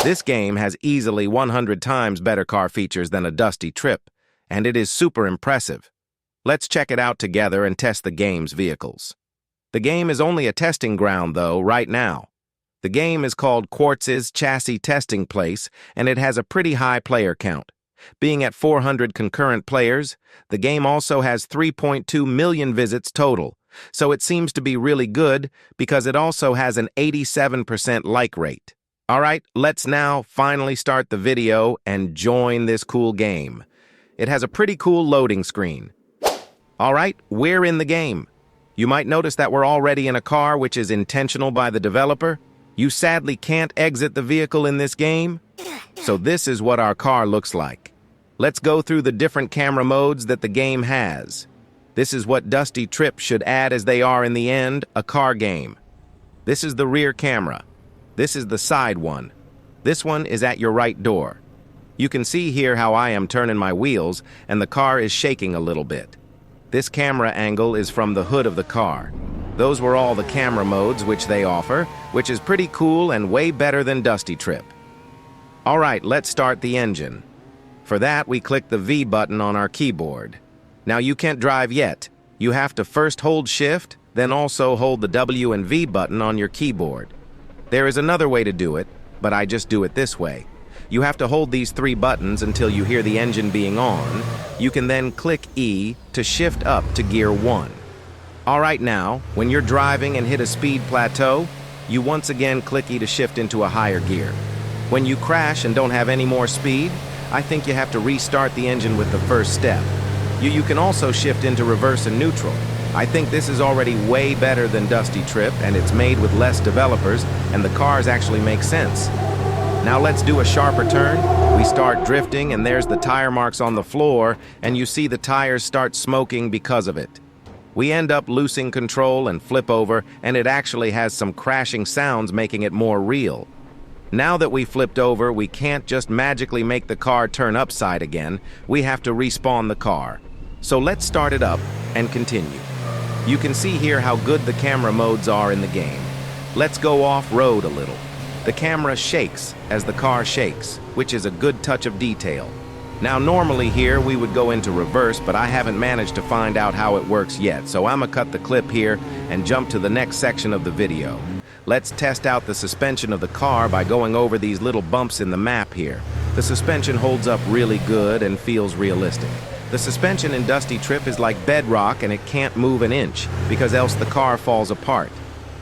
This game has easily 100 times better car features than a Dusty Trip, and it is super impressive. Let's check it out together and test the game's vehicles. The game is only a testing ground, though, right now. The game is called Quartz's Chassis Testing Place, and it has a pretty high player count. Being at 400 concurrent players, the game also has 3.2 million visits total, so it seems to be really good because it also has an 87% like rate. Alright, let's now finally start the video and join this cool game. It has a pretty cool loading screen. Alright, we're in the game. You might notice that we're already in a car, which is intentional by the developer. You sadly can't exit the vehicle in this game, so this is what our car looks like. Let's go through the different camera modes that the game has. This is what Dusty Trip should add as they are in the end, a car game. This is the rear camera. This is the side one. This one is at your right door. You can see here how I am turning my wheels and the car is shaking a little bit. This camera angle is from the hood of the car. Those were all the camera modes which they offer, which is pretty cool and way better than Dusty Trip. Alright, let's start the engine. For that, we click the V button on our keyboard. Now you can't drive yet. You have to first hold Shift, then also hold the W and V button on your keyboard. There is another way to do it, but I just do it this way. You have to hold these three buttons until you hear the engine being on. You can then click E to shift up to gear 1. Alright, now, when you're driving and hit a speed plateau, you once again click E to shift into a higher gear. When you crash and don't have any more speed, I think you have to restart the engine with the first step. You can also shift into reverse and neutral. I think this is already way better than Dusty Trip, and it's made with less developers, and the cars actually make sense. Now let's do a sharper turn. We start drifting, and there's the tire marks on the floor, and you see the tires start smoking because of it. We end up losing control and flip over, and it actually has some crashing sounds, making it more real. Now that we flipped over, we can't just magically make the car turn upside again. We have to respawn the car. So let's start it up and continue. You can see here how good the camera modes are in the game. Let's go off-road a little. The camera shakes as the car shakes, which is a good touch of detail. Now normally here we would go into reverse, but I haven't managed to find out how it works yet, so I'ma cut the clip here and jump to the next section of the video. Let's test out the suspension of the car by going over these little bumps in the map here. The suspension holds up really good and feels realistic. The suspension in Dusty Trip is like bedrock and it can't move an inch, because else the car falls apart.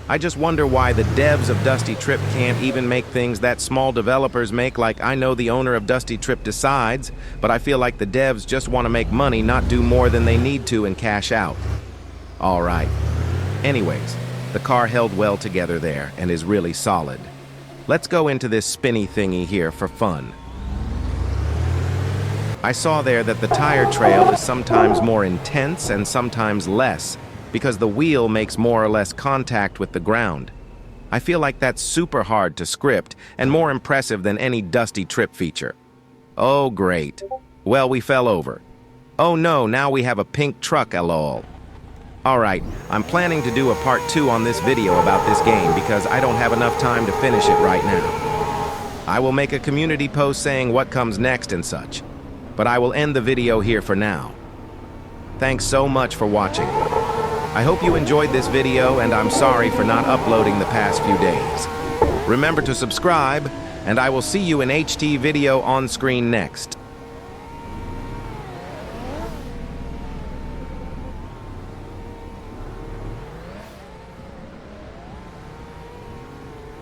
I just wonder why the devs of Dusty Trip can't even make things that small developers make. Like, I know the owner of Dusty Trip decides, but I feel like the devs just want to make money, not do more than they need to and cash out. Alright. Anyways, the car held well together there and is really solid. Let's go into this spinny thingy here for fun. I saw there that the tire trail is sometimes more intense and sometimes less, because the wheel makes more or less contact with the ground. I feel like that's super hard to script and more impressive than any Dusty Trip feature. Oh great. Well, we fell over. Oh no, now we have a pink truck, lol. Alright, I'm planning to do a part 2 on this video about this game because I don't have enough time to finish it right now. I will make a community post saying what comes next and such, but I will end the video here for now. Thanks so much for watching. I hope you enjoyed this video, and I'm sorry for not uploading the past few days. Remember to subscribe, and I will see you in HT video on screen next.